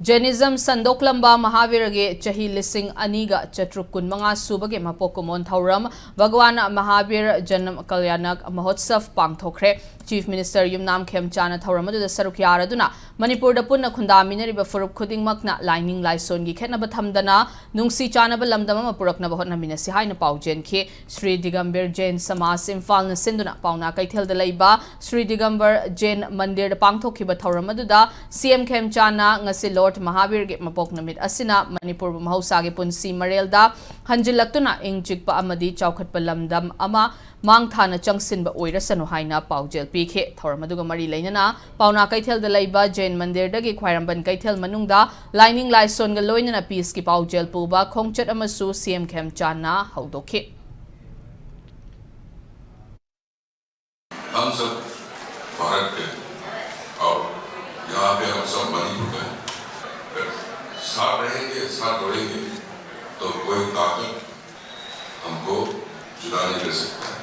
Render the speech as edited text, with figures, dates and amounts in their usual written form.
Jainism Sandokhlamba Mahavir Chahi Lising Aniga Chatrukun Manga Subage Mapokumon Thauram Bhagwan Mahavir Janam Kalyanak Mahotsav Pangthokre Chief Minister Yumnam Khemchand Thauramadu Sarukyara Duna Manipur da Punna Kundaminari Furup Kuding Makna Lining Lyson Gi Ketna Bathamdana Nungsi Chanaba Lamdama Purakna Bahotna Minasi Haina Paujen Ke Sri Digambir Jain Samas Infal Sinduna Pauna Kaitel de Laiba Sri Digambar Jain Mandir Pangthokiba Thauramadu CM Khemchand Ngasi Mahavir ge mapok namit asina Manipur mahausa ge punsi marelda hanjilaktuna ingchikpa amadi chaukhatpa lamdam ama mangthana changsinba oirasanu haina paujel pikhe thormaduga mari leinana pauna kaithel da leiba Jain Mandir dagi khwairamban kaithel manungda lining laison ga loinana peace ki paujel puba khongchat amasu CM Khemchand na haudokhe हम सब भारत के और यहाँ पे हम सब मणिपुर के साथ रहेंगे साथ बढ़ेंगे तो कोई ताकत हमको जुदा नहीं कर सकता।